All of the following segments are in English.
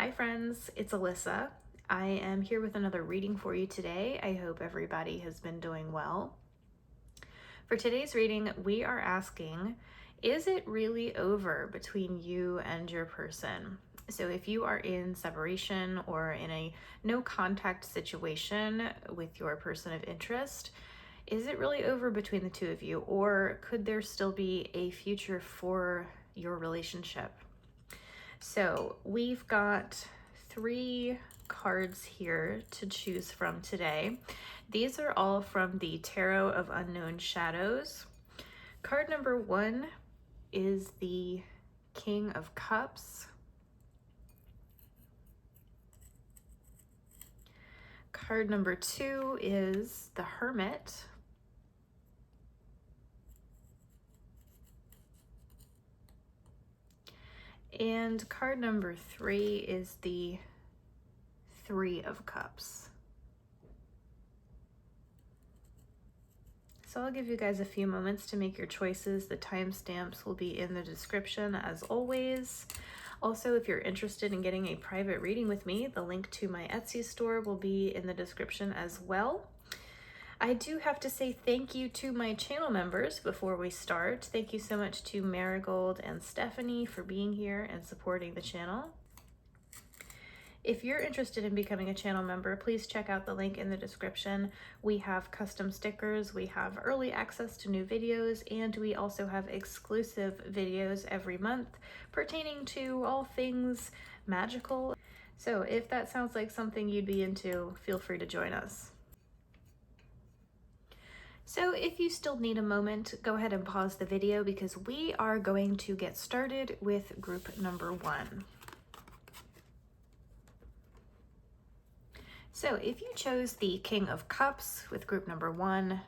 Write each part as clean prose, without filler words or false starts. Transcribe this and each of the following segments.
Hi friends, it's Alyssa. I am here with another reading for you today. I hope everybody has been doing well. For today's reading, we are asking, is it really over between you and your person? So if you are in separation or in a no contact situation with your person of interest, is it really over between the two of you, or could there still be a future for your relationship? So we've got 3 cards here to choose from today. These are all from the Tarot of Unknown Shadows. Card number 1 is the King of Cups. Card number 2 is the Hermit. And card number 3 is the Three of Cups. So I'll give you guys a few moments to make your choices. The timestamps will be in the description as always. Also, if you're interested in getting a private reading with me, the link to my Etsy store will be in the description as well. I do have to say thank you to my channel members before we start. Thank you so much to Marigold and Stephanie for being here and supporting the channel. If you're interested in becoming a channel member, please check out the link in the description. We have custom stickers, we have early access to new videos, and we also have exclusive videos every month pertaining to all things magical. So if that sounds like something you'd be into, feel free to join us. So if you still need a moment, go ahead and pause the video because we are going to get started with group number 1. So if you chose the King of Cups with group number 1,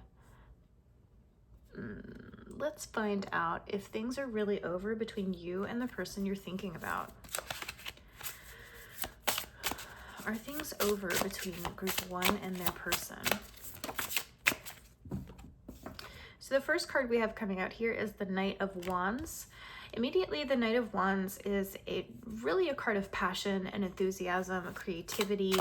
let's find out if things are really over between you and the person you're thinking about. Are things over between group 1 and their person? So the first card we have coming out here is the Knight of Wands. Immediately, the Knight of Wands is really a card of passion and enthusiasm, creativity.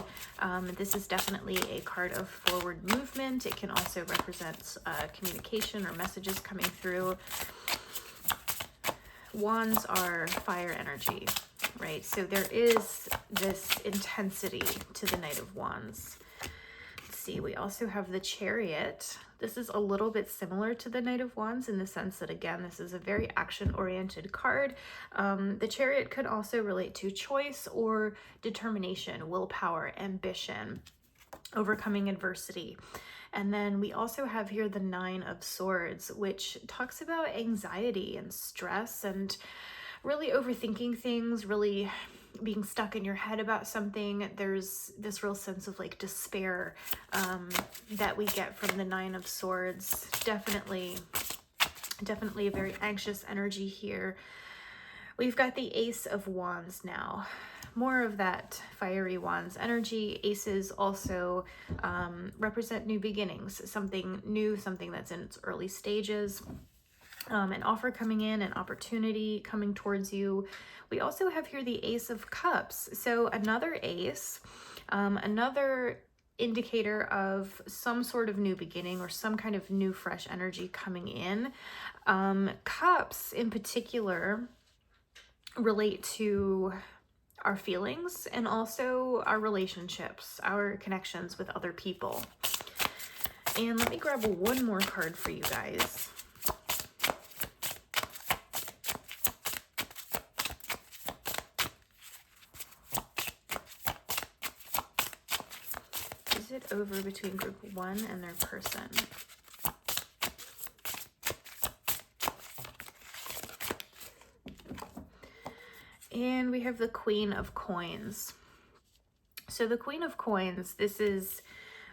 This is definitely a card of forward movement. It can also represent communication or messages coming through. Wands are fire energy, right? So there is this intensity to the Knight of Wands. Let's see, we also have the Chariot. This is a little bit similar to the Knight of Wands in the sense that, again, this is a very action-oriented card. The Chariot could also relate to choice or determination, willpower, ambition, overcoming adversity. And then we also have here the Nine of Swords, which talks about anxiety and stress and really overthinking things, really being stuck in your head about something. There's this real sense of like despair that we get from the Nine of Swords. Definitely a very anxious energy here. We've got the Ace of Wands now. More of that fiery wands energy. Aces also represent new beginnings, something new, something that's in its early stages. An offer coming in, an opportunity coming towards you. We also have here the Ace of Cups. So another ace, another indicator of some sort of new beginning or some kind of new fresh energy coming in. Cups in particular relate to our feelings and also our relationships, our connections with other people. And let me grab one more card for you guys. Is it over between group 1 and their person? And we have the Queen of Coins. So the Queen of Coins, this is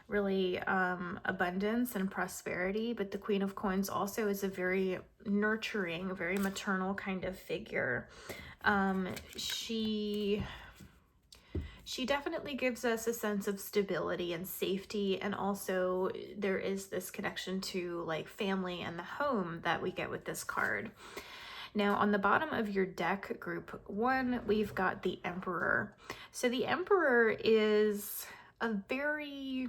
really abundance and prosperity, but the Queen of Coins also is a very nurturing, very maternal kind of figure. She definitely gives us a sense of stability and safety, and also there is this connection to like family and the home that we get with this card. Now, on the bottom of your deck, group 1, we've got the Emperor. So the Emperor is a very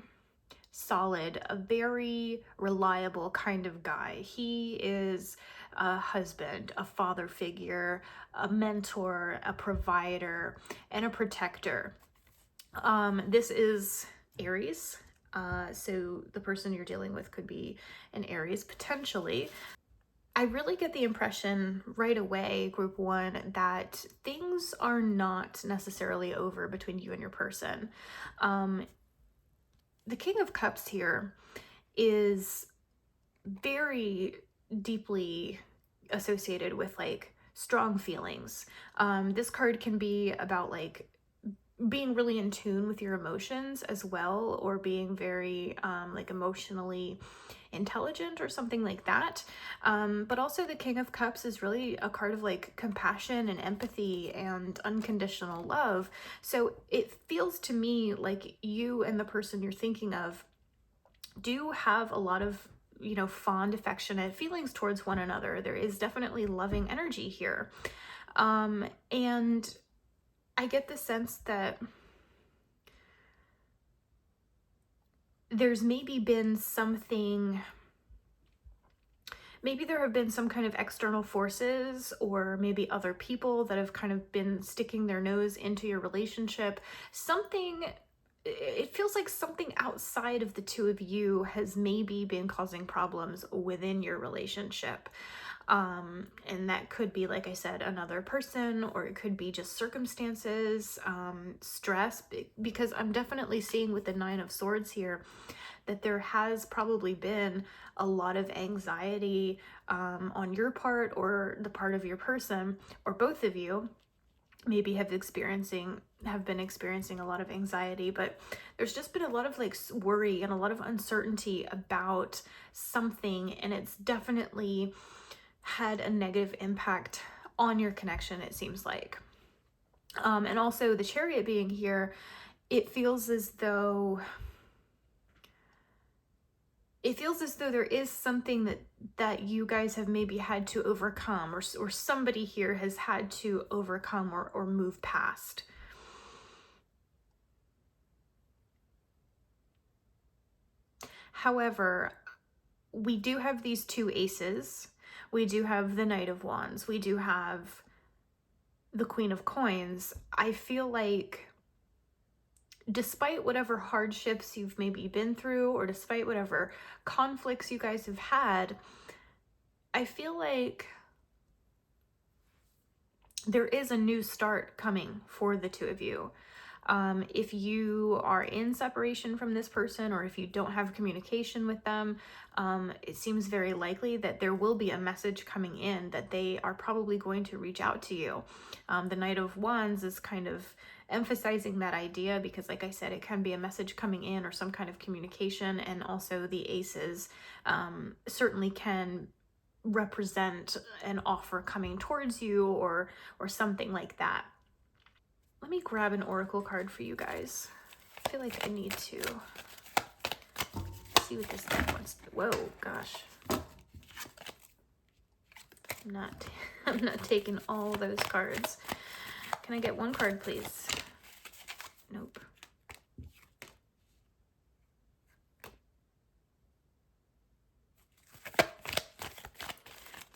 solid, a very reliable kind of guy. He is a husband, a father figure, a mentor, a provider, and a protector. This is Aries. So the person you're dealing with could be an Aries potentially. I really get the impression right away, group 1, that things are not necessarily over between you and your person. The King of Cups here is very deeply associated with like strong feelings. This card can be about like being really in tune with your emotions as well, or being very like emotionally intelligent or something like that. But also the King of Cups is really a card of like compassion and empathy and unconditional love. So it feels to me like you and the person you're thinking of do have a lot of, you know, fond, affectionate feelings towards one another. There is definitely loving energy here. And I get the sense that there's maybe been something, maybe there have been some kind of external forces or maybe other people that have kind of been sticking their nose into your relationship. Something, it feels like something outside of the two of you has maybe been causing problems within your relationship. And that could be, like I said, another person, or it could be just circumstances, stress, because I'm definitely seeing with the Nine of Swords here that there has probably been a lot of anxiety on your part or the part of your person, or both of you maybe have been experiencing a lot of anxiety, but there's just been a lot of like worry and a lot of uncertainty about something, and it's definitely had a negative impact on your connection, it seems like. And also the Chariot being here, it feels as though there is something that you guys have maybe had to overcome, or somebody here has had to overcome or move past. However, we do have these two aces. We do have the Knight of Wands. We do have the Queen of Coins. I feel like despite whatever hardships you've maybe been through, or despite whatever conflicts you guys have had, I feel like there is a new start coming for the two of you. If you are in separation from this person, or if you don't have communication with them, it seems very likely that there will be a message coming in that they are probably going to reach out to you. The Knight of Wands is kind of emphasizing that idea because, like I said, it can be a message coming in or some kind of communication, and also the aces certainly can represent an offer coming towards you, or something like that. Let me grab an oracle card for you guys. I feel like I need to see what this deck wants to. Whoa, gosh. I'm not taking all those cards. Can I get one card, please? Nope.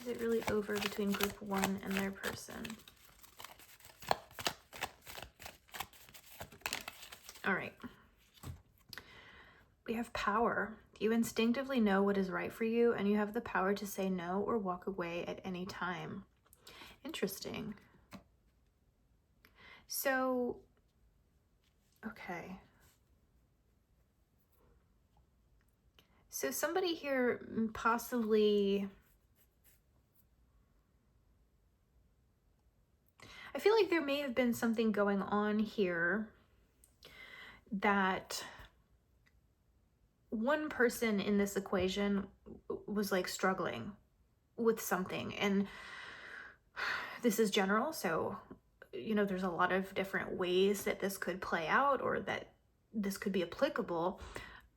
Is it really over between group 1 and their person? All right. We have power. You instinctively know what is right for you, and you have the power to say no or walk away at any time. Interesting. So, okay. So somebody here possibly, I feel like there may have been something going on here that one person in this equation was like struggling with something. And this is general, so, you know, there's a lot of different ways that this could play out, or that this could be applicable.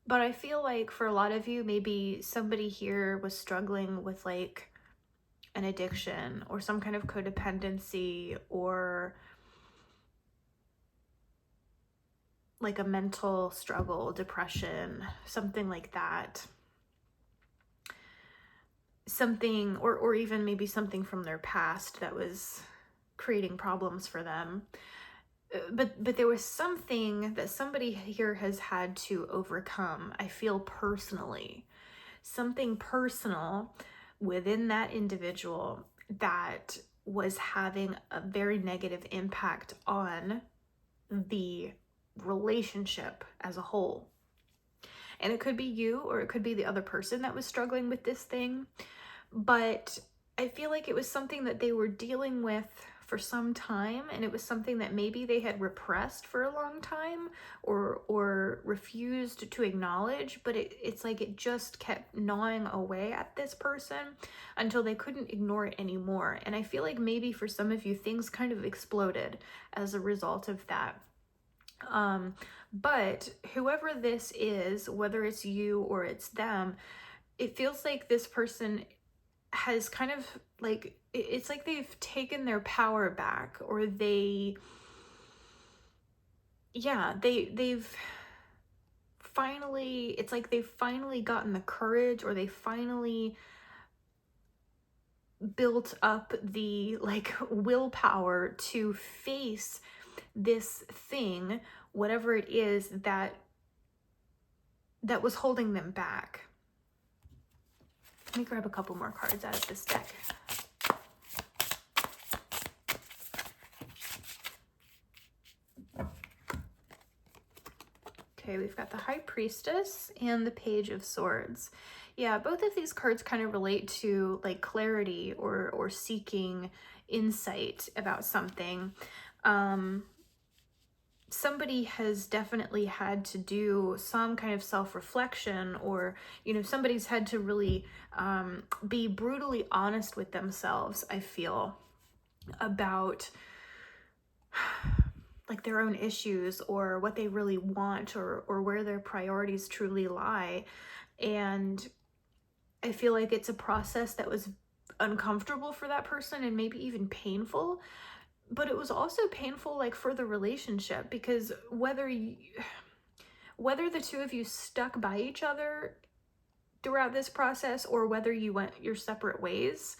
But I feel like for a lot of you, maybe somebody here was struggling with like an addiction or some kind of codependency or like a mental struggle, depression, something like that. Something, or even maybe something from their past that was creating problems for them. But there was something that somebody here has had to overcome, I feel personally. Something personal within that individual that was having a very negative impact on the relationship as a whole. And it could be you, or it could be the other person that was struggling with this thing. But I feel like it was something that they were dealing with for some time, and it was something that maybe they had repressed for a long time or refused to acknowledge, but it's like it just kept gnawing away at this person until they couldn't ignore it anymore. And I feel like maybe for some of you, things kind of exploded as a result of that. But whoever this is, whether it's you or it's them, it feels like this person has kind of like, it's like they've taken their power back, or they've finally, it's like they've finally gotten the courage, or they finally built up the like willpower to face this thing, whatever it is that was holding them back. Let me grab a couple more cards out of this deck. Okay, we've got the High Priestess and the Page of Swords. Yeah, both of these cards kind of relate to like clarity or seeking insight about something. Somebody has definitely had to do some kind of self-reflection, or, you know, somebody's had to really be brutally honest with themselves, I feel, about like their own issues or what they really want, or where their priorities truly lie. And I feel like it's a process that was uncomfortable for that person and maybe even painful. But it was also painful like for the relationship, because whether the two of you stuck by each other throughout this process, or whether you went your separate ways,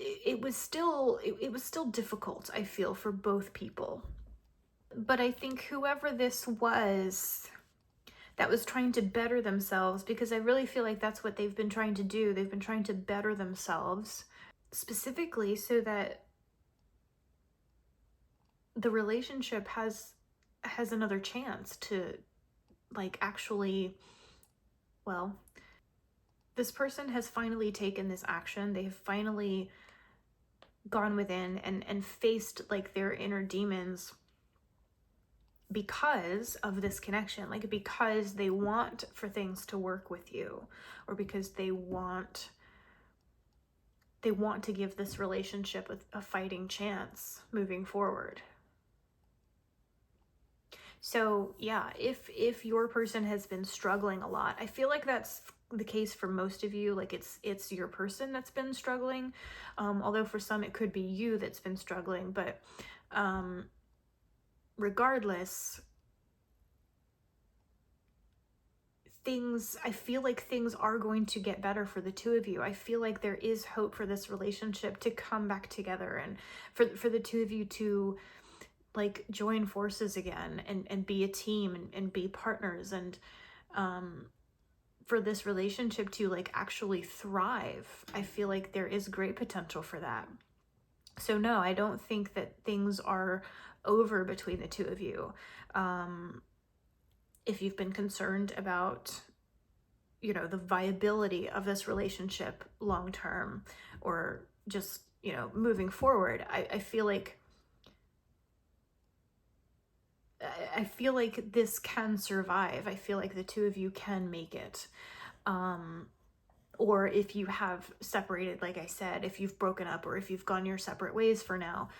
it was still difficult, I feel, for both people. But I think whoever this was that was trying to better themselves, because I really feel like that's what they've been trying to do. They've been trying to better themselves, specifically so that the relationship has another chance to like actually, well, this person has finally taken this action. They've finally gone within and faced like their inner demons because of this connection, like because they want for things to work with you, or because they want to give this relationship a fighting chance moving forward. So yeah, if your person has been struggling a lot, I feel like that's the case for most of you. Like it's your person that's been struggling, although for some it could be you that's been struggling. But regardless, I feel like things are going to get better for the two of you. I feel like there is hope for this relationship to come back together, and for the two of you to like join forces again and be a team and be partners, and for this relationship to like actually thrive. I feel like there is great potential for that. So no, I don't think that things are over between the two of you. If you've been concerned about, you know, the viability of this relationship long term, or just, you know, moving forward, I feel like this can survive. I feel like the two of you can make it. Or if you have separated, like I said, if you've broken up, or if you've gone your separate ways for now,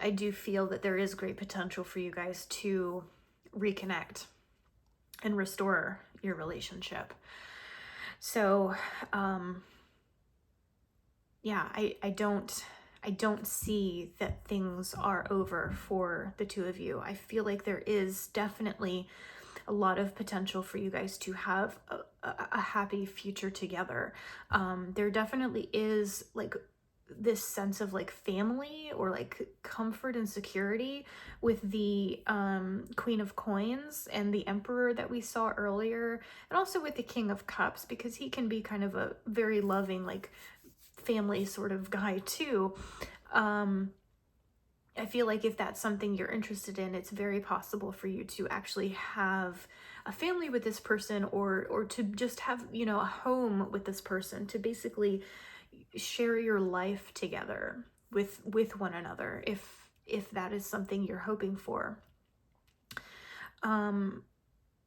I do feel that there is great potential for you guys to reconnect and restore your relationship. So, yeah, I don't see that things are over for the two of you. I feel like there is definitely a lot of potential for you guys to have a happy future together. There definitely is like this sense of like family or like comfort and security with the Queen of Coins and the Emperor that we saw earlier, and also with the King of Cups, because he can be kind of a very loving, like family sort of guy too. I feel like if that's something you're interested in, it's very possible for you to actually have a family with this person, or to just have, you know, a home with this person, to basically share your life together with one another, if that is something you're hoping for.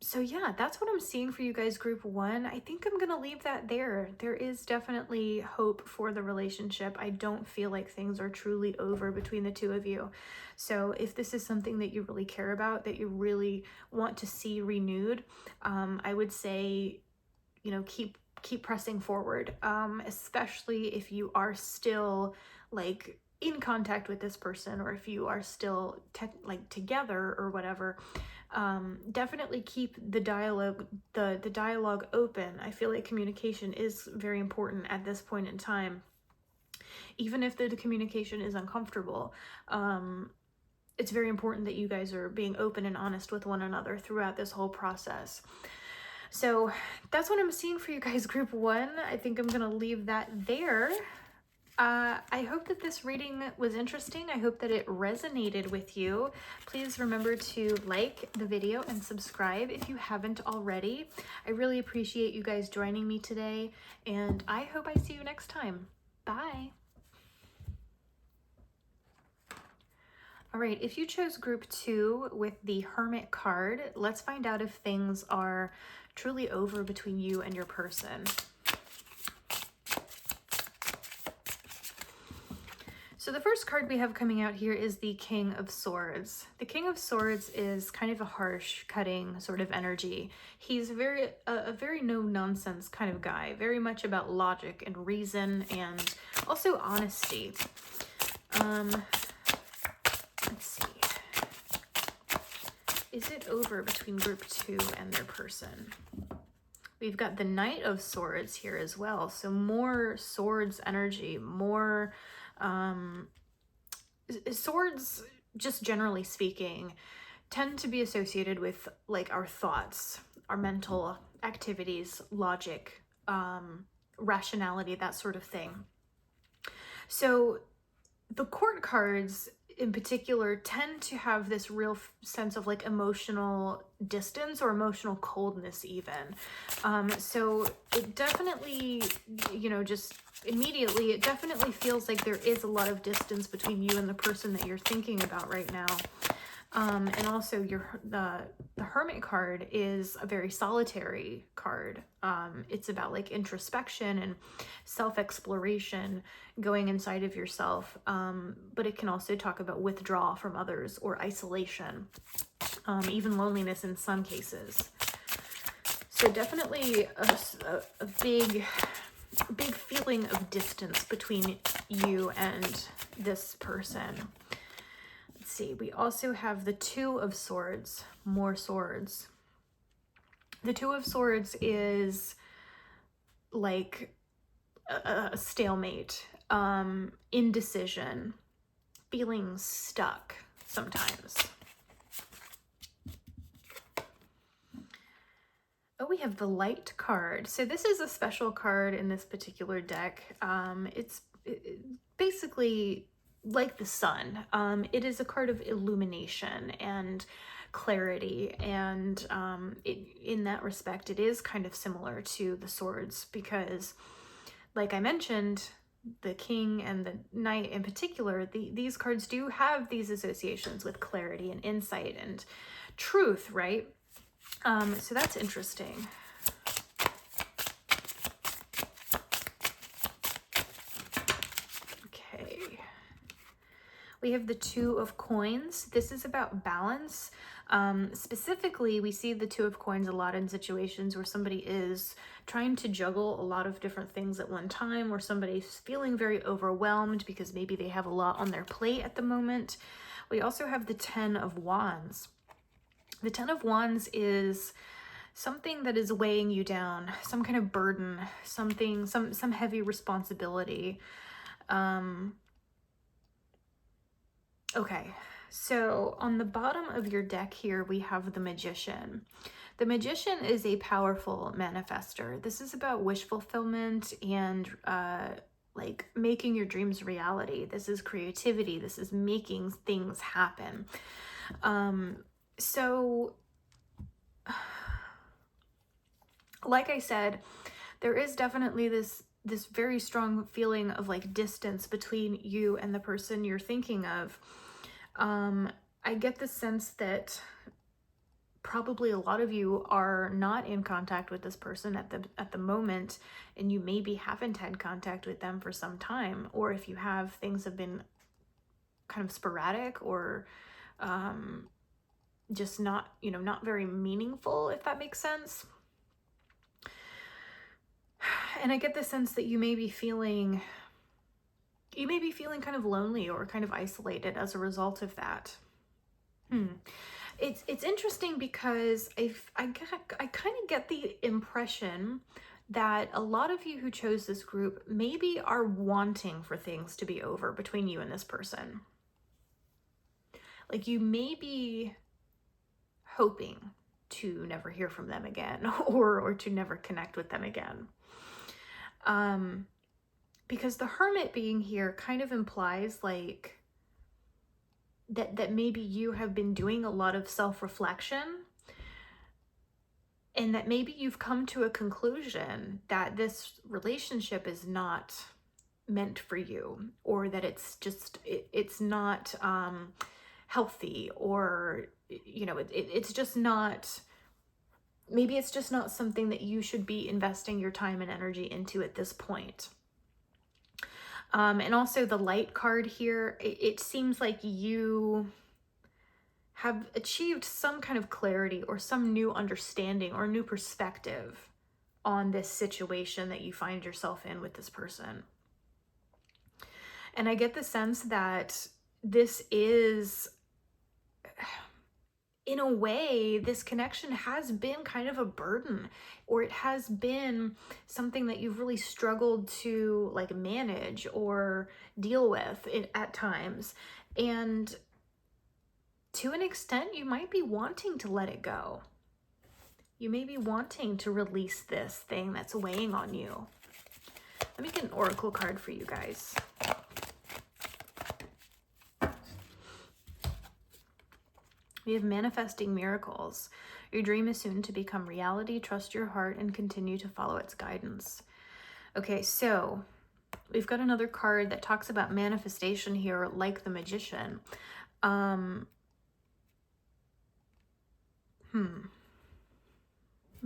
So yeah, that's what I'm seeing for you guys, group one. I think I'm gonna leave that there. There is definitely hope for the relationship. I don't feel like things are truly over between the two of you. So if this is something that you really care about, that you really want to see renewed, I would say, you know, keep pressing forward, especially if you are still like in contact with this person, or if you are still like together or whatever. Definitely keep the dialogue open. I feel like communication is very important at this point in time, even if the communication is uncomfortable. It's very important that you guys are being open and honest with one another throughout this whole process. So that's what I'm seeing for you guys, group one. I think I'm gonna leave that there. I hope that this reading was interesting. I hope that it resonated with you. Please remember to like the video and subscribe if you haven't already. I really appreciate you guys joining me today, and I hope I see you next time. Bye. All right, if you chose group two with the Hermit card, let's find out if things are truly over between you and your person. So the first card we have coming out here is the King of Swords. The King of Swords is kind of a harsh, cutting sort of energy. He's a very no-nonsense kind of guy, very much about logic and reason, and also honesty. Let's see. Is it over between group two and their person? We've got the Knight of Swords here as well. So more swords energy, more swords, just generally speaking, tend to be associated with like our thoughts, our mental activities, logic, rationality, that sort of thing. So the Court cards in particular tend to have this real sense of like emotional distance or emotional coldness even. So it definitely, you know, just immediately, it definitely feels like there is a lot of distance between you and the person that you're thinking about right now. And also the Hermit card is a very solitary card. It's about like introspection and self-exploration, going inside of yourself. But it can also talk about withdrawal from others or isolation, even loneliness in some cases. So definitely a big feeling of distance between you and this person. See, we also have the Two of Swords, more swords. The Two of Swords is like a stalemate, indecision, feeling stuck sometimes. Oh, we have the Light card. So this is a special card in this particular deck. It's basically like the sun. It is a card of illumination and clarity, and in that respect it is kind of similar to the swords, because like I mentioned, the King and the Knight in particular, these cards do have these associations with clarity and insight and truth, right? So that's interesting. We have the Two of Coins. This is about balance. Specifically, we see the Two of Coins a lot in situations where somebody is trying to juggle a lot of different things at one time, or somebody's feeling very overwhelmed because maybe they have a lot on their plate at the moment. We also have the Ten of Wands. The Ten of Wands is something that is weighing you down, some kind of burden, something, some heavy responsibility. Okay, so on the bottom of your deck here, we have the Magician. The Magician is a powerful manifester. This is about wish fulfillment and like making your dreams reality. This is creativity. This is making things happen. So like I said, there is definitely this very strong feeling of like distance between you and the person you're thinking of. I get the sense that probably a lot of you are not in contact with this person at the moment, and you maybe haven't had contact with them for some time, or if you have, things have been kind of sporadic or just not, you know, not very meaningful, if that makes sense. And I get the sense that you may be feeling kind of lonely or kind of isolated as a result of that. It's interesting because I kind of get the impression that a lot of you who chose this group maybe are wanting for things to be over between you and this person. Like, you may be hoping to never hear from them again, or to never connect with them again. Because the Hermit being here kind of implies like that maybe you have been doing a lot of self-reflection, and that maybe you've come to a conclusion that this relationship is not meant for you, or that it's just, it's not healthy, or, you know, it's just not, maybe it's just not something that you should be investing your time and energy into at this point. And also the Light card here, it seems like you have achieved some kind of clarity or some new understanding or new perspective on this situation that you find yourself in with this person. And I get the sense that this is, in a way, this connection has been kind of a burden, or it has been something that you've really struggled to like manage or deal with at times. And to an extent, you might be wanting to let it go. You may be wanting to release this thing that's weighing on you. Let me get an oracle card for you guys. We have Manifesting Miracles. Your dream is soon to become reality. Trust your heart and continue to follow its guidance. Okay, so we've got another card that talks about manifestation here, like the Magician. Let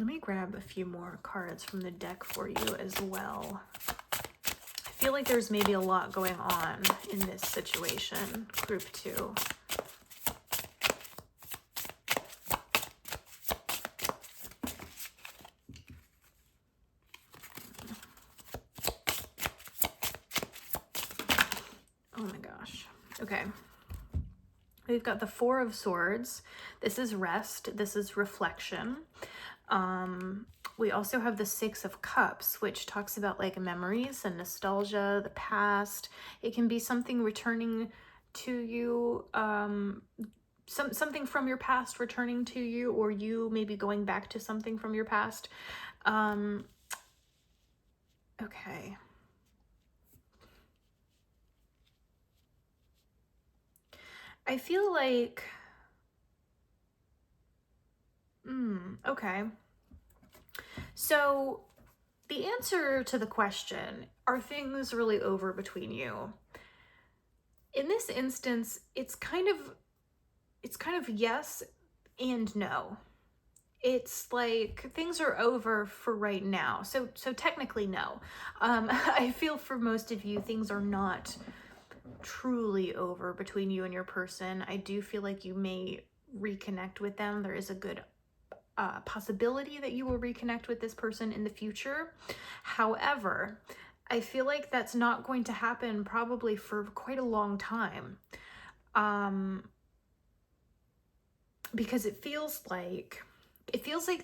me grab a few more cards from the deck for you as well. I feel like there's maybe a lot going on in this situation, group 2. Oh my gosh. Okay. We've got the Four of Swords. This is rest. This is reflection. We also have the Six of Cups, which talks about like memories and nostalgia, the past. It can be something returning to you, something from your past returning to you, or you maybe going back to something from your past. Okay. I feel like, okay. So the answer to the question, are things really over between you? In this instance, it's kind of yes and no. It's like things are over for right now. So technically no. I feel for most of you, things are not truly over between you and your person. I do feel like you may reconnect with them. There is a good possibility that you will reconnect with this person in the future. However, I feel like that's not going to happen probably for quite a long time. Because it feels like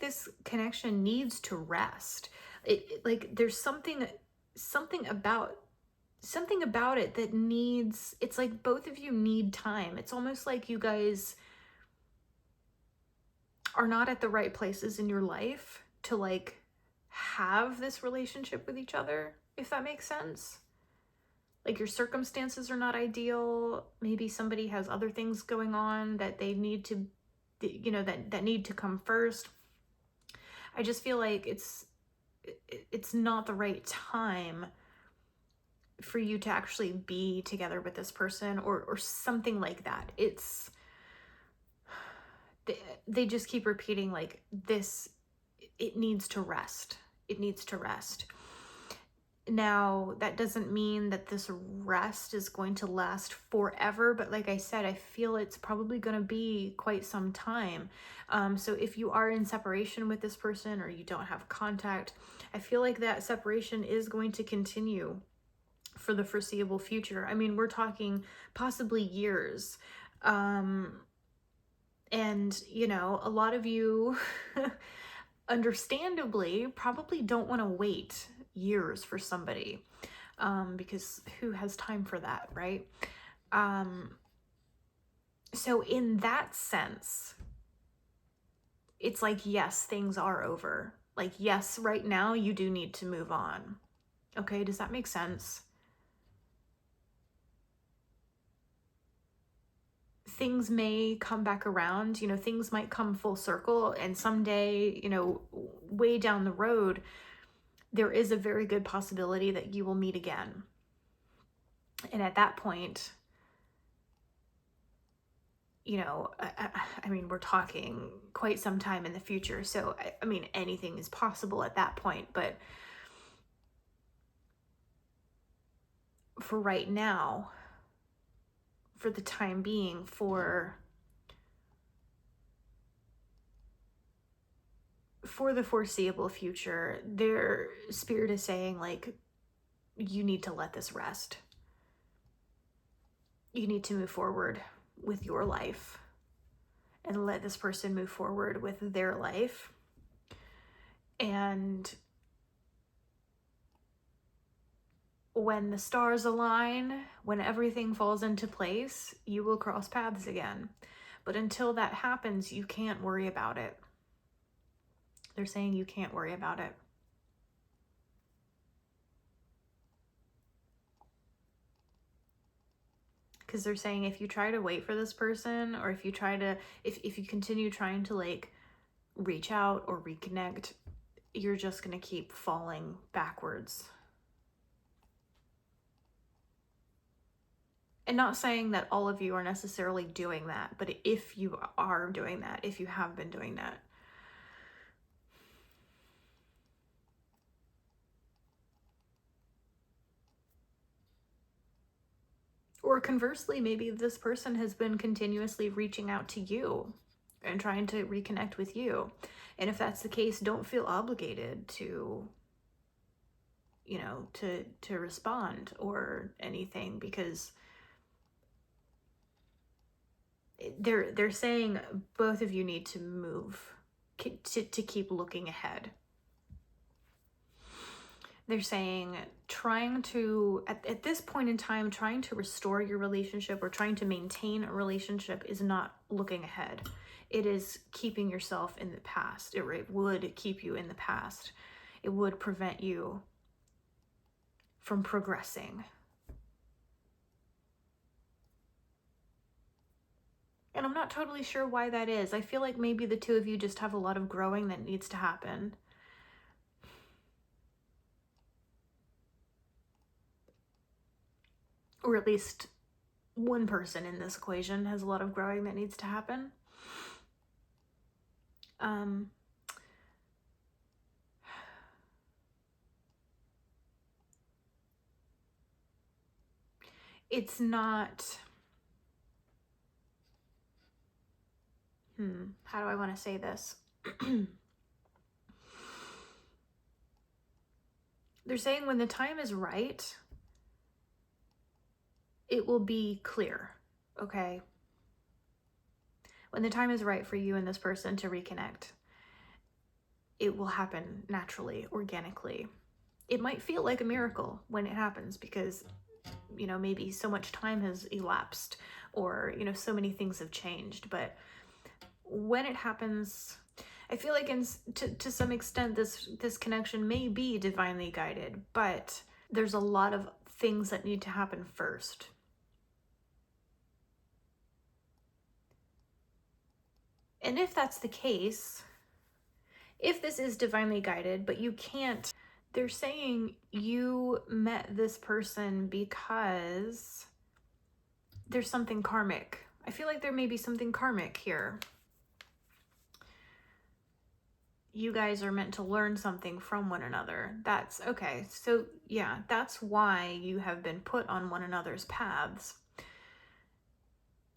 this connection needs to rest. Like there's something about it that needs, it's like both of you need time. It's almost like you guys are not at the right places in your life to like have this relationship with each other, if that makes sense. Like your circumstances are not ideal. Maybe somebody has other things going on that they need to, you know, that need to come first. I just feel like it's not the right time for you to actually be together with this person, or something like that. It's, they just keep repeating like this, it needs to rest. It needs to rest. Now, that doesn't mean that this rest is going to last forever, but like I said, I feel it's probably going to be quite some time. So if you are in separation with this person or you don't have contact, I feel like that separation is going to continue for the foreseeable future. I mean, we're talking possibly years. And, you know, a lot of you understandably probably don't want to wait years for somebody, because who has time for that, right? So in that sense, it's like, yes, things are over. Like, yes, right now you do need to move on. Okay, does that make sense? Things may come back around, you know, things might come full circle, and someday, you know, way down the road, there is a very good possibility that you will meet again. And at that point, you know, I mean, we're talking quite some time in the future. So, I mean, anything is possible at that point. But for right now, for the time being, for the foreseeable future, their spirit is saying, like, you need to let this rest. You need to move forward with your life and let this person move forward with their life. And when the stars align, when everything falls into place, you will cross paths again. But until that happens, you can't worry about it. They're saying you can't worry about it. Because they're saying if you try to wait for this person, or if you try to, if you continue trying to like reach out or reconnect, you're just going to keep falling backwards. And not saying that all of you are necessarily doing that, but if you are doing that, if you have been doing that, or conversely, maybe this person has been continuously reaching out to you and trying to reconnect with you. And if that's the case, don't feel obligated to, you know, to respond or anything, because they're saying both of you need to move, to keep looking ahead. They're saying trying to, at this point in time, trying to restore your relationship or trying to maintain a relationship is not looking ahead. It is keeping yourself in the past. It would keep you in the past. It would prevent you from progressing. And I'm not totally sure why that is. I feel like maybe the two of you just have a lot of growing that needs to happen. Or at least one person in this equation has a lot of growing that needs to happen. it's not, how do I want to say this? They're saying when the time is right, it will be clear, okay? When the time is right for you and this person to reconnect, it will happen naturally, organically. It might feel like a miracle when it happens because, you know, maybe so much time has elapsed or, you know, so many things have changed. But when it happens, I feel like to some extent this connection may be divinely guided, but there's a lot of things that need to happen first. And if that's the case, if this is divinely guided, but you can't, they're saying you met this person because there's something karmic. I feel like there may be something karmic here. You guys are meant to learn something from one another. That's okay. So yeah, that's why you have been put on one another's paths.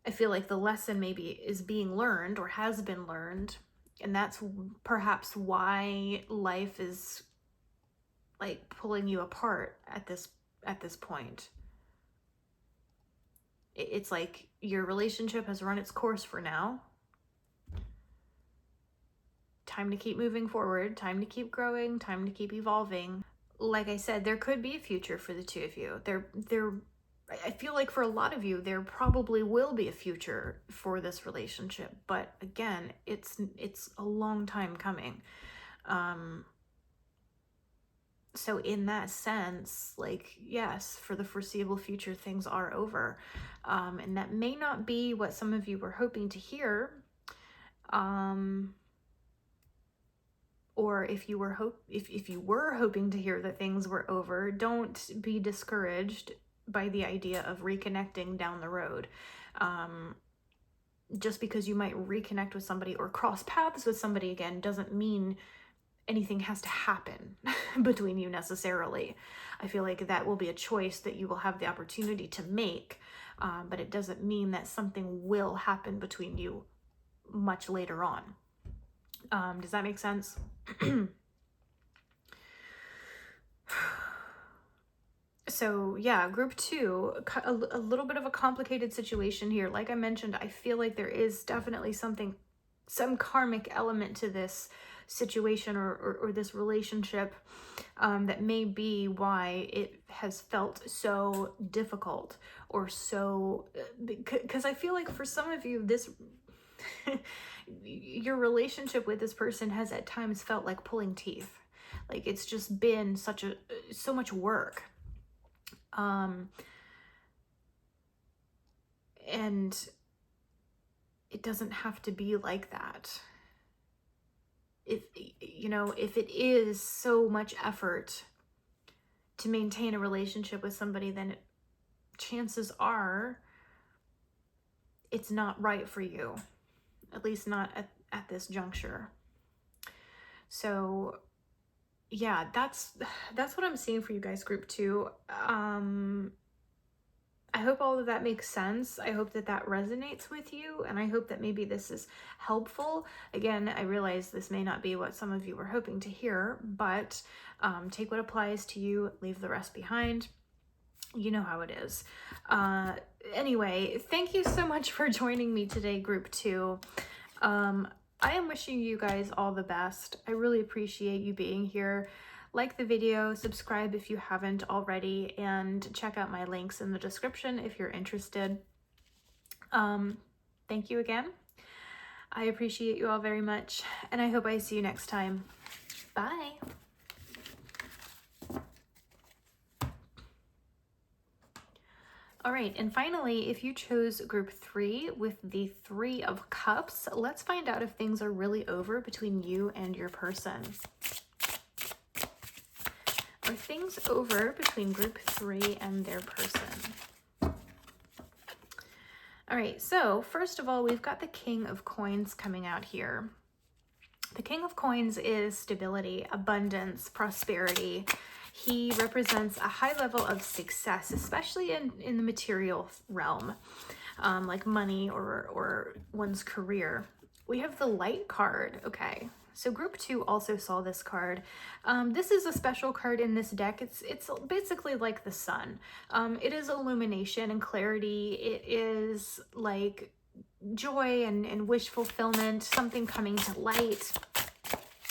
I feel like the lesson maybe is being learned or has been learned. And that's perhaps why life is like pulling you apart at this point. It's like your relationship has run its course for now. Time to keep moving forward, time to keep growing, time to keep evolving. Like I said, there could be a future for the two of you. I feel like for a lot of you, there probably will be a future for this relationship. But again, it's a long time coming. So in that sense, like, yes, for the foreseeable future, things are over. And that may not be what some of you were hoping to hear. Or if you were hoping to hear that things were over, don't be discouraged by the idea of reconnecting down the road. Just because you might reconnect with somebody or cross paths with somebody again doesn't mean anything has to happen between you necessarily. I feel like that will be a choice that you will have the opportunity to make, but it doesn't mean that something will happen between you much later on. Does that make sense? So yeah, group 2, a little bit of a complicated situation here. Like I mentioned, I feel like there is definitely some karmic element to this situation or this relationship that may be why it has felt so difficult or so, because I feel like for some of you, this your relationship with this person has at times felt like pulling teeth. Like it's just been so much work. And it doesn't have to be like that. If it is so much effort to maintain a relationship with somebody, then chances are it's not right for you, at least not at this juncture. So yeah, that's what I'm seeing for you guys, group 2. I hope all of that makes sense. I hope that resonates with you, and I hope that maybe this is helpful. Again, I realize this may not be what some of you were hoping to hear, but take what applies to you, leave the rest behind. You know how it is. Anyway, thank you so much for joining me today, group 2. I am wishing you guys all the best. I really appreciate you being here. Like the video, subscribe if you haven't already, and check out my links in the description if you're interested. Thank you again. I appreciate you all very much, and I hope I see you next time. Bye. All right, and finally, if you chose group 3 with the 3 of Cups, let's find out if things are really over between you and your person. Are things over between group 3 and their person? All right, so first of all, we've got the King of Coins coming out here. The King of Coins is stability, abundance, prosperity. He represents a high level of success, especially in the material realm, like money or one's career. We have the Light card. Okay, so group 2 also saw this card. This is a special card in this deck. It's basically like the sun. It is illumination and clarity. It is like joy and wish fulfillment, something coming to light.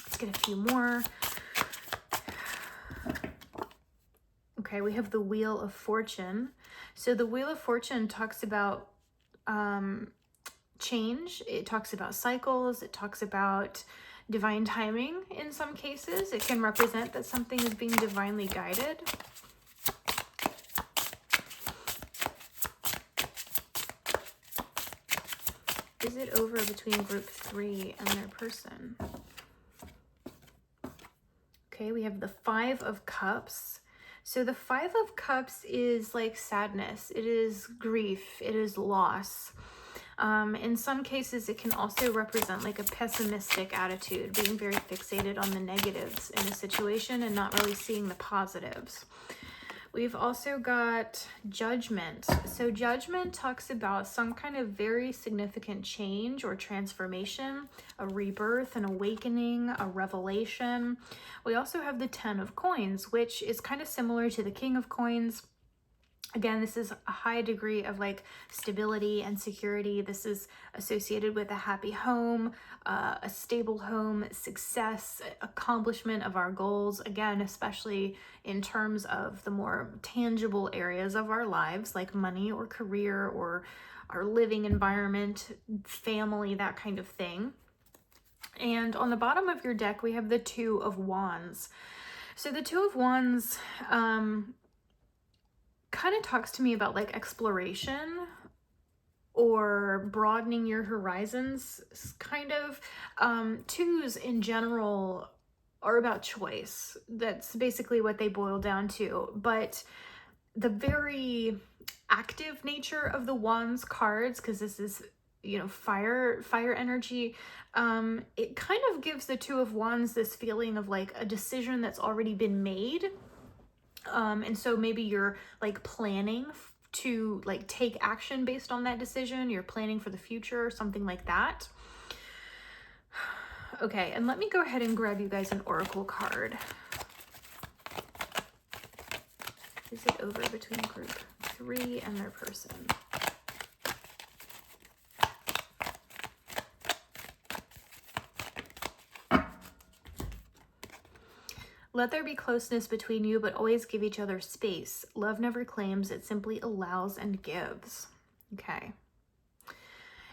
Let's get a few more. Okay, we have the Wheel of Fortune. So the Wheel of Fortune talks about change. It talks about cycles. It talks about divine timing in some cases. It can represent that something is being divinely guided. Is it over between group 3 and their person? Okay, we have the 5 of Cups. So the 5 of Cups is like sadness. It is grief. It is loss. In some cases, it can also represent like a pessimistic attitude, being very fixated on the negatives in a situation and not really seeing the positives. We've also got Judgment. So Judgment talks about some kind of very significant change or transformation, a rebirth, an awakening, a revelation. We also have the 10 of Coins, which is kind of similar to the King of Coins. Again, this is a high degree of like stability and security. This is associated with a happy home, a stable home, success, accomplishment of our goals. Again, especially in terms of the more tangible areas of our lives, like money or career or our living environment, family, that kind of thing. And on the bottom of your deck, we have the 2 of Wands. So the 2 of Wands, kind of talks to me about like exploration or broadening your horizons, kind of. 2s in general are about choice. That's basically what they boil down to. But the very active nature of the Wands cards, because this is, you know, fire energy, it kind of gives the 2 of Wands this feeling of like a decision that's already been made. And so maybe you're like planning to like take action based on that decision. You're planning for the future or something like that. Okay, and let me go ahead and grab you guys an oracle card. Is it over between group 3 and their person? Let there be closeness between you, but always give each other space. Love never claims, it simply allows and gives. Okay.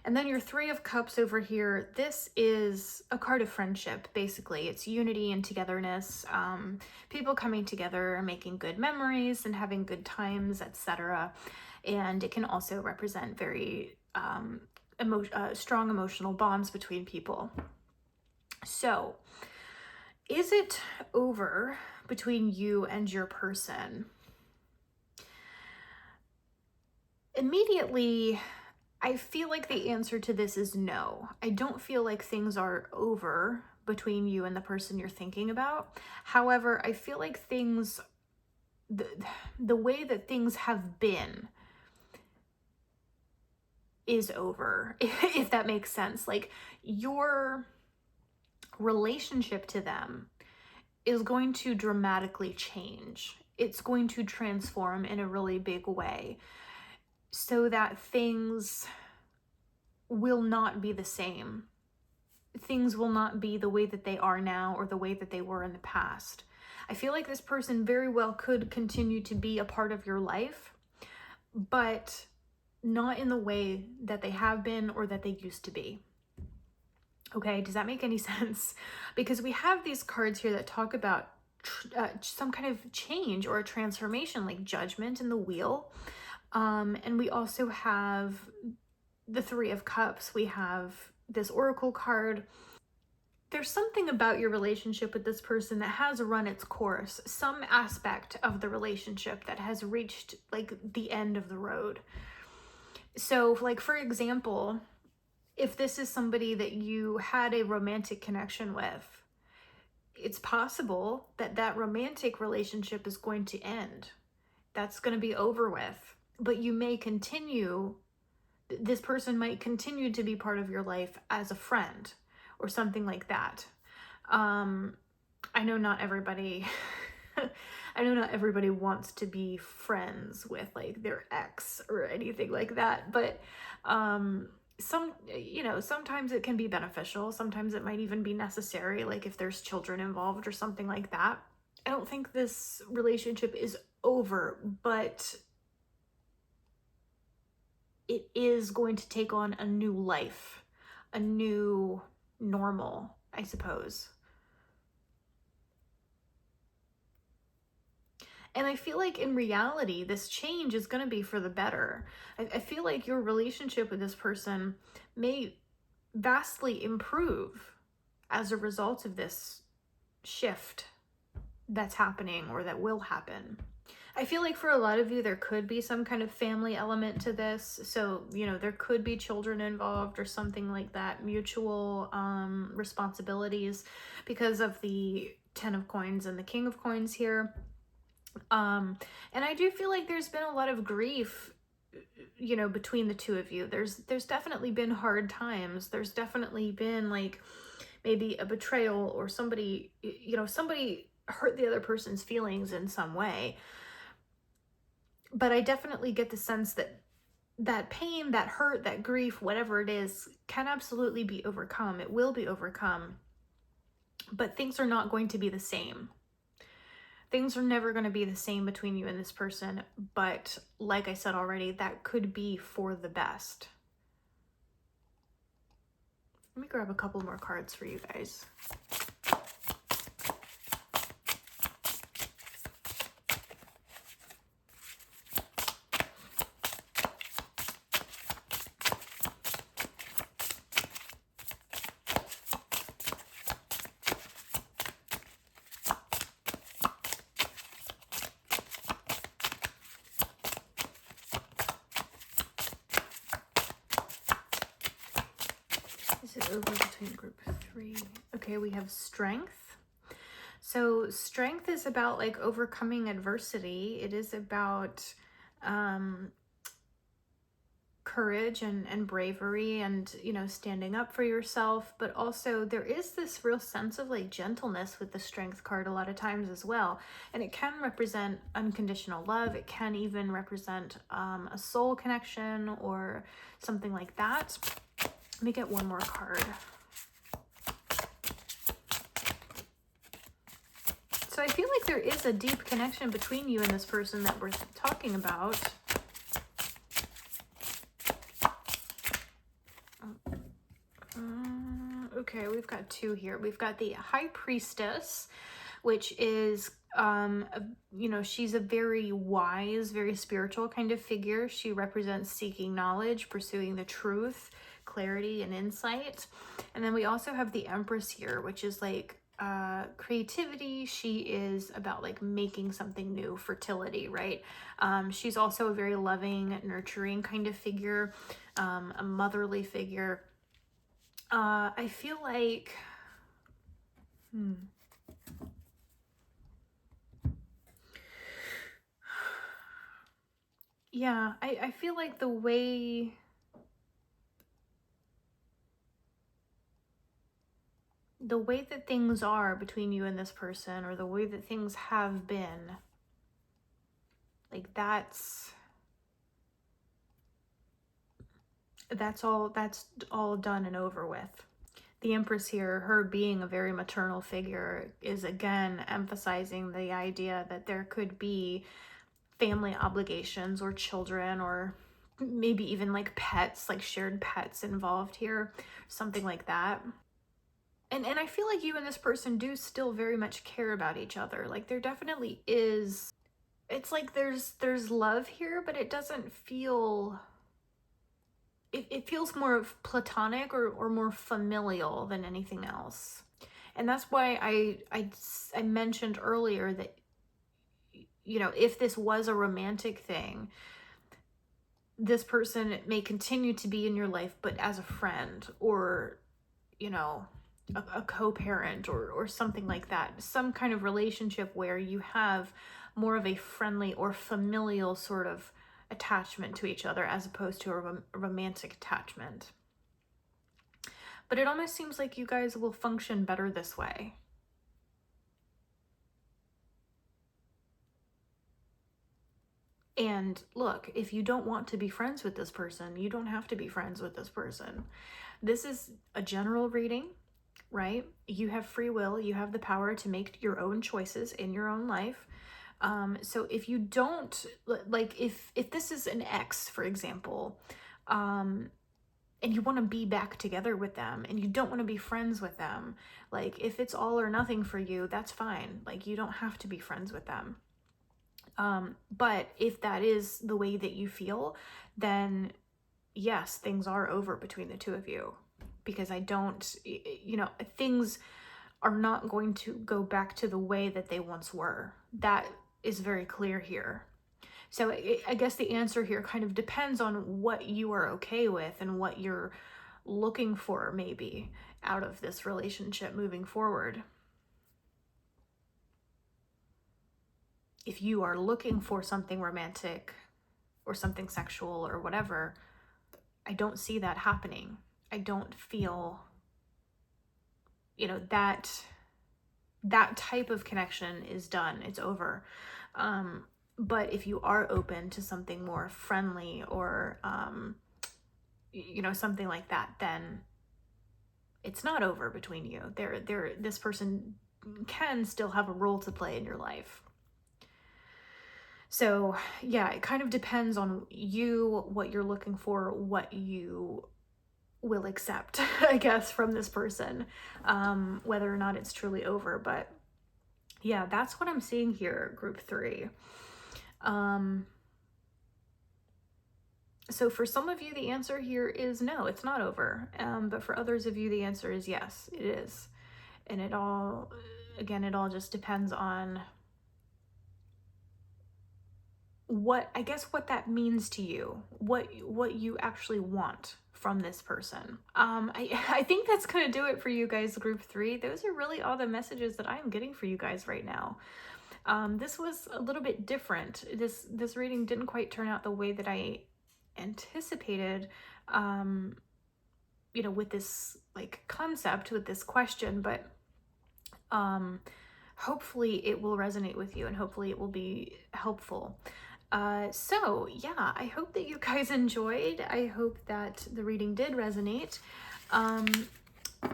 And then your 3 of Cups over here, this is a card of friendship, basically. It's unity and togetherness, people coming together, making good memories and having good times, etc. And it can also represent very strong emotional bonds between people. So, is it over between you and your person? Immediately, I feel like the answer to this is no. I don't feel like things are over between you and the person you're thinking about. However, I feel like things, the way that things have been is over, if that makes sense. Like your relationship to them is going to dramatically change. It's going to transform in a really big way so that things will not be the same. Things will not be the way that they are now or the way that they were in the past. I feel like this person very well could continue to be a part of your life, but not in the way that they have been or that they used to be. Okay, does that make any sense? Because we have these cards here that talk about some kind of change or a transformation, like Judgment and the Wheel. And we also have the 3 of Cups. We have this Oracle card. There's something about your relationship with this person that has run its course, some aspect of the relationship that has reached like the end of the road. So like, for example, if this is somebody that you had a romantic connection with, it's possible that that romantic relationship is going to end. That's going to be over with. But you may continue, this person might continue to be part of your life as a friend or something like that. I know not everybody I know not everybody wants to be friends with like their ex or anything like that, but sometimes it can be beneficial. Sometimes it might even be necessary, like if there's children involved or something like that. I don't think this relationship is over, but it is going to take on a new life, a new normal, I suppose. And I feel like in reality, this change is going to be for the better. I feel like your relationship with this person may vastly improve as a result of this shift that's happening or that will happen. I feel like for a lot of you, there could be some kind of family element to this. So, there could be children involved or something like that, mutual responsibilities because of the 10 of coins and the King of coins here. And I do feel like there's been a lot of grief, between the two of you. There's definitely been hard times. There's definitely been like maybe a betrayal or somebody hurt the other person's feelings in some way. But I definitely get the sense that that pain, that hurt, that grief, whatever it is, can absolutely be overcome. It will be overcome. But things are not going to be the same. Things are never going to be the same between you and this person. But like I said already, that could be for the best. Let me grab a couple more cards for you guys. Over between group 3. Okay, we have strength. So strength is about like overcoming adversity. It is about courage and bravery and, standing up for yourself. But also there is this real sense of like gentleness with the strength card a lot of times as well. And it can represent unconditional love. It can even represent a soul connection or something like that. Let me get one more card. So I feel like there is a deep connection between you and this person that we're talking about. Okay, we've got two here. We've got the High Priestess, which is, she's a very wise, very spiritual kind of figure. She represents seeking knowledge, pursuing the truth, clarity and insight. And then we also have the Empress here, which is like creativity. She is about like making something new, fertility, right? She's also a very loving, nurturing kind of figure, a motherly figure. I feel like yeah, I feel like the way that things are between you and this person, or the way that things have been, like that's all done and over with. The Empress here, her being a very maternal figure, is again emphasizing the idea that there could be family obligations or children or maybe even like pets, like shared pets involved here, something like that. And I feel like you and this person do still very much care about each other. Like there definitely is, it's like there's love here, but it doesn't feel, it feels more of platonic or more familial than anything else. And that's why I mentioned earlier that, if this was a romantic thing, this person may continue to be in your life, but as a friend, or, a co-parent or something like that. Some kind of relationship where you have more of a friendly or familial sort of attachment to each other as opposed to a romantic attachment. But it almost seems like you guys will function better this way. And look, if you don't want to be friends with this person, you don't have to be friends with this person. This is a general reading, right? You have free will. You have the power to make your own choices in your own life. So if you don't, like if this is an ex, for example, and you want to be back together with them and you don't want to be friends with them, like if it's all or nothing for you, that's fine. Like you don't have to be friends with them. But if that is the way that you feel, then yes, things are over between the two of you, because I don't, you know, things are not going to go back to the way that they once were. That is very clear here. So I guess the answer here kind of depends on what you are okay with and what you're looking for maybe out of this relationship moving forward. If you are looking for something romantic or something sexual or whatever, I don't see that happening. I don't feel, you know, that type of connection is done. It's over. But if you are open to something more friendly or, you know, something like that, then it's not over between you. This person can still have a role to play in your life. So yeah, it kind of depends on you, what you're looking for, what you will accept, I guess, from this person, whether or not it's truly over. But yeah, that's what I'm seeing here, group 3. So for some of you, the answer here is no, it's not over. But for others of you, the answer is yes, it is. And it all just depends on what that means to you, what you actually want from this person. I think that's gonna do it for you guys, group 3. Those are really all the messages that I'm getting for you guys right now. This was a little bit different. This reading didn't quite turn out the way that I anticipated, you know, with this like concept, with this question, but hopefully it will resonate with you and hopefully it will be helpful. So yeah, I hope that you guys enjoyed. I hope that the reading did resonate.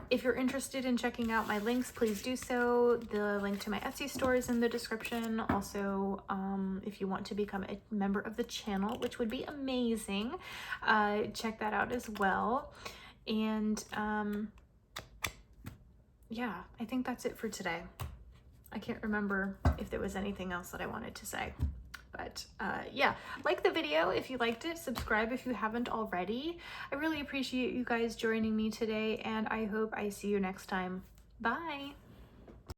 If you're interested in checking out my links, please do so. The link to my Etsy store is in the description. Also, if you want to become a member of the channel, which would be amazing, check that out as well. And yeah, I think that's it for today. I can't remember if there was anything else that I wanted to say. But yeah, like the video if you liked it, subscribe if you haven't already. I really appreciate you guys joining me today, and I hope I see you next time. Bye!